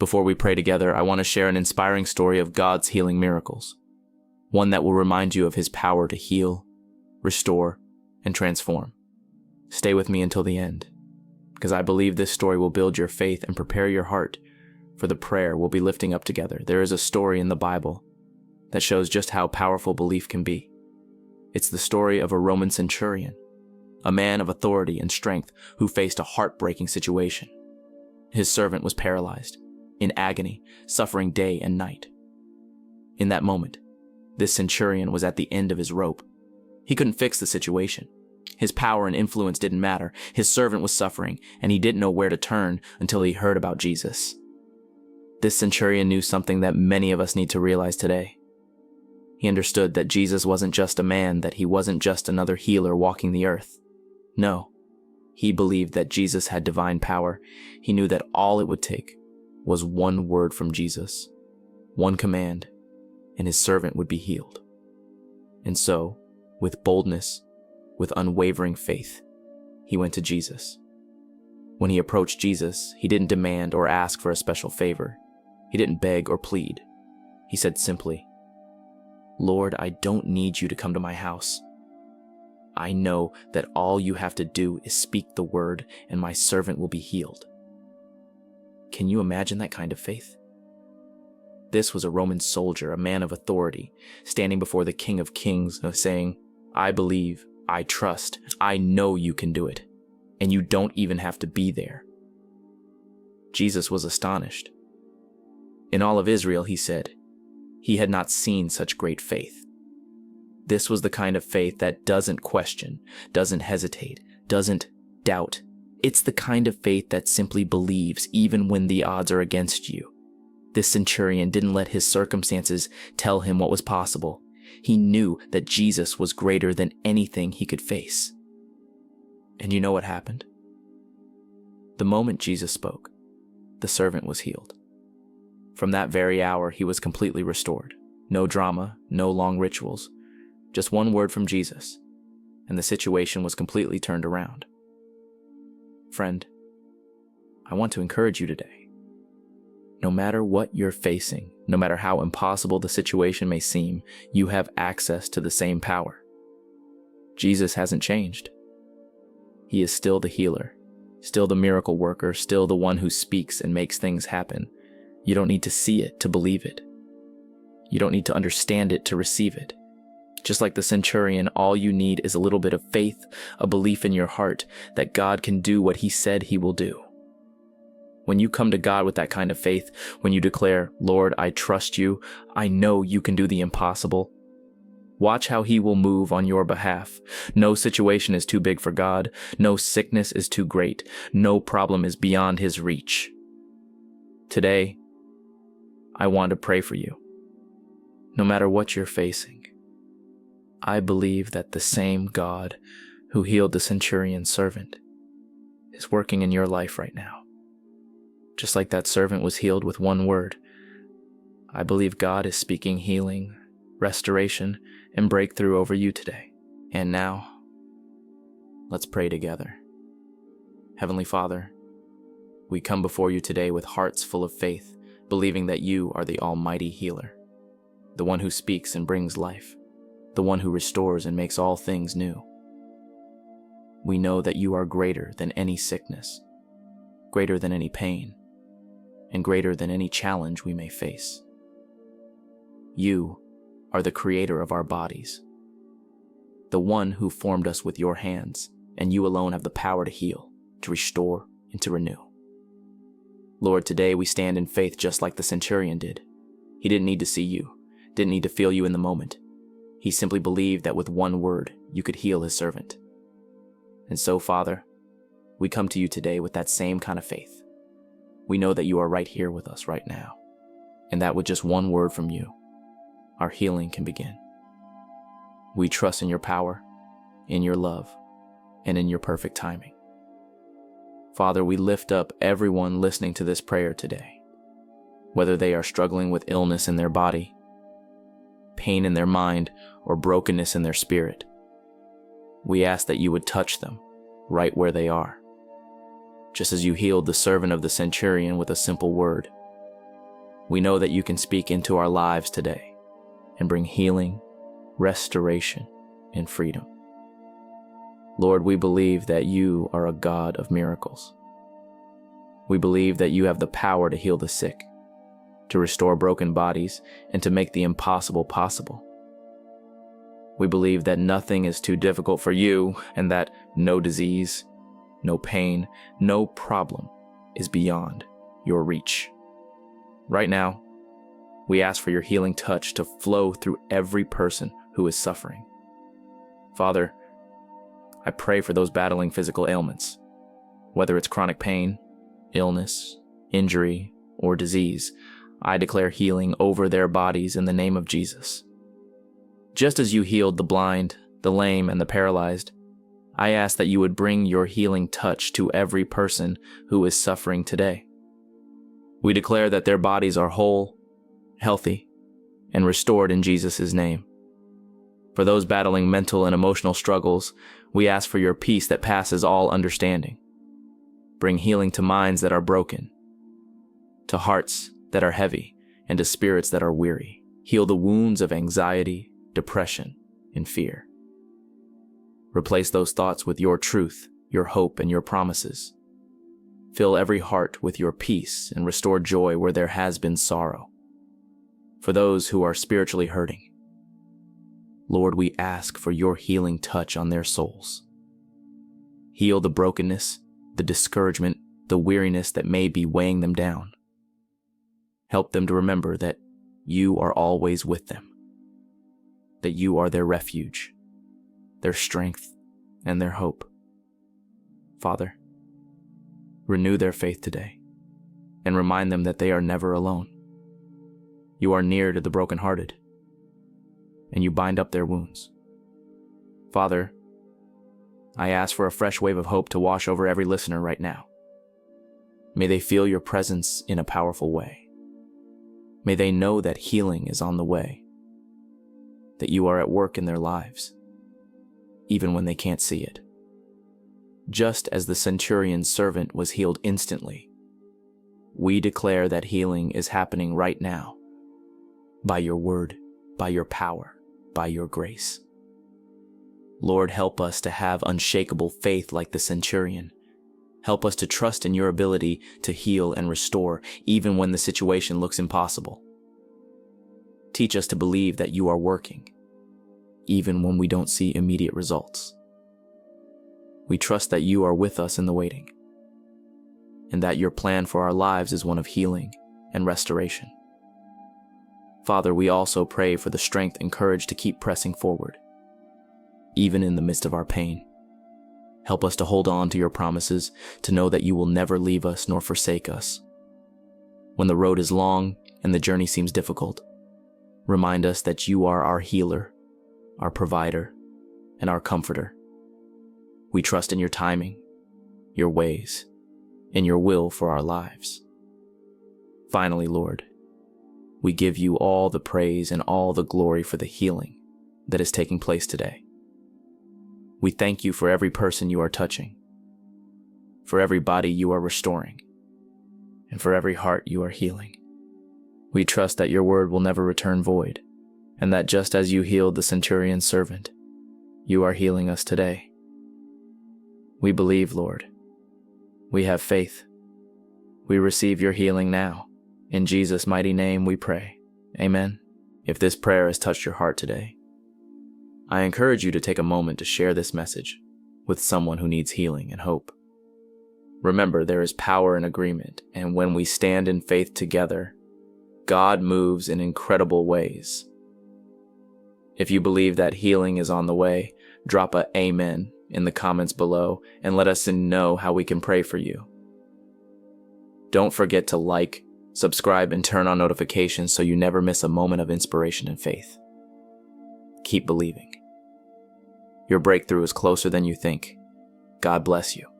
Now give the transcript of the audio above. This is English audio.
Before we pray together, I want to share an inspiring story of God's healing miracles. One that will remind you of His power to heal, restore, and transform. Stay with me until the end, because I believe this story will build your faith and prepare your heart for the prayer we'll be lifting up together. There is a story in the Bible that shows just how powerful belief can be. It's the story of a Roman centurion, a man of authority and strength who faced a heartbreaking situation. His servant was paralyzed, in agony, suffering day and night. In that moment, this centurion was at the end of his rope. He couldn't fix the situation. His power and influence didn't matter. His servant was suffering, and he didn't know where to turn until he heard about Jesus. This centurion knew something that many of us need to realize today. He understood that Jesus wasn't just a man, that he wasn't just another healer walking the earth. No, he believed that Jesus had divine power. He knew that all it would take was one word from Jesus, one command, and his servant would be healed. And so, with boldness, with unwavering faith, he went to Jesus. When he approached Jesus, he didn't demand or ask for a special favor. He didn't beg or plead. He said simply, "Lord, I don't need you to come to my house. I know that all you have to do is speak the word and my servant will be healed." Can you imagine that kind of faith? This was a Roman soldier, a man of authority, standing before the King of Kings, saying, "I believe, I trust, I know you can do it, and you don't even have to be there." Jesus was astonished. In all of Israel, he said, he had not seen such great faith. This was the kind of faith that doesn't question, doesn't hesitate, doesn't doubt. It's the kind of faith that simply believes even when the odds are against you. This centurion didn't let his circumstances tell him what was possible. He knew that Jesus was greater than anything he could face. And you know what happened? The moment Jesus spoke, the servant was healed. From that very hour, he was completely restored. No drama, no long rituals, just one word from Jesus, and the situation was completely turned around. Friend, I want to encourage you today. No matter what you're facing, no matter how impossible the situation may seem, you have access to the same power. Jesus hasn't changed. He is still the healer, still the miracle worker, still the one who speaks and makes things happen. You don't need to see it to believe it. You don't need to understand it to receive it. Just like the centurion, all you need is a little bit of faith, a belief in your heart that God can do what He said He will do. When you come to God with that kind of faith, when you declare, "Lord, I trust you, I know you can do the impossible," watch how He will move on your behalf. No situation is too big for God. No sickness is too great. No problem is beyond His reach. Today, I want to pray for you. No matter what you're facing, I believe that the same God who healed the centurion's servant is working in your life right now. Just like that servant was healed with one word, I believe God is speaking healing, restoration, and breakthrough over you today. And now, let's pray together. Heavenly Father, we come before you today with hearts full of faith, believing that you are the almighty healer, the one who speaks and brings life, the one who restores and makes all things new. We know that you are greater than any sickness, greater than any pain, and greater than any challenge we may face. You are the creator of our bodies, the one who formed us with your hands, and you alone have the power to heal, to restore, and to renew. Lord, today we stand in faith just like the centurion did. He didn't need to see you, didn't need to feel you in the moment. He simply believed that with one word, you could heal his servant. And so, Father, we come to you today with that same kind of faith. We know that you are right here with us right now, and that with just one word from you, our healing can begin. We trust in your power, in your love, and in your perfect timing. Father, we lift up everyone listening to this prayer today, whether they are struggling with illness in their body, pain in their mind, or brokenness in their spirit. We ask that you would touch them right where they are. Just as you healed the servant of the centurion with a simple word, we know that you can speak into our lives today and bring healing, restoration, and freedom. Lord, we believe that you are a God of miracles. We believe that you have the power to heal the sick, to restore broken bodies, and to make the impossible possible. We believe that nothing is too difficult for you, and that no disease, no pain, no problem is beyond your reach. Right now, we ask for your healing touch to flow through every person who is suffering. Father, I pray for those battling physical ailments, whether it's chronic pain, illness, injury, or disease. I declare healing over their bodies in the name of Jesus. Just as you healed the blind, the lame, and the paralyzed, I ask that you would bring your healing touch to every person who is suffering today. We declare that their bodies are whole, healthy, and restored in Jesus' name. For those battling mental and emotional struggles, we ask for your peace that passes all understanding. Bring healing to minds that are broken, to hearts that are heavy, and to spirits that are weary. Heal the wounds of anxiety, depression, and fear. Replace those thoughts with your truth, your hope, and your promises. Fill every heart with your peace and restore joy where there has been sorrow. For those who are spiritually hurting, Lord, we ask for your healing touch on their souls. Heal the brokenness, the discouragement, the weariness that may be weighing them down. Help them to remember that you are always with them, that you are their refuge, their strength, and their hope. Father, renew their faith today and remind them that they are never alone. You are near to the brokenhearted, and you bind up their wounds. Father, I ask for a fresh wave of hope to wash over every listener right now. May they feel your presence in a powerful way. May they know that healing is on the way, that you are at work in their lives, even when they can't see it. Just as the centurion's servant was healed instantly, we declare that healing is happening right now, by your word, by your power, by your grace. Lord, help us to have unshakable faith like the centurion. Help us to trust in your ability to heal and restore, even when the situation looks impossible. Teach us to believe that you are working, even when we don't see immediate results. We trust that you are with us in the waiting, and that your plan for our lives is one of healing and restoration. Father, we also pray for the strength and courage to keep pressing forward, even in the midst of our pain. Help us to hold on to your promises, to know that you will never leave us nor forsake us. When the road is long and the journey seems difficult, remind us that you are our healer, our provider, and our comforter. We trust in your timing, your ways, and your will for our lives. Finally, Lord, we give you all the praise and all the glory for the healing that is taking place today. We thank you for every person you are touching, for every body you are restoring, and for every heart you are healing. We trust that your word will never return void, and that just as you healed the centurion's servant, you are healing us today. We believe, Lord. We have faith. We receive your healing now. In Jesus' mighty name we pray. Amen. If this prayer has touched your heart today, I encourage you to take a moment to share this message with someone who needs healing and hope. Remember, there is power in agreement, and when we stand in faith together, God moves in incredible ways. If you believe that healing is on the way, drop a amen in the comments below and let us know how we can pray for you. Don't forget to like, subscribe, and turn on notifications so you never miss a moment of inspiration and faith. Keep believing. Your breakthrough is closer than you think. God bless you.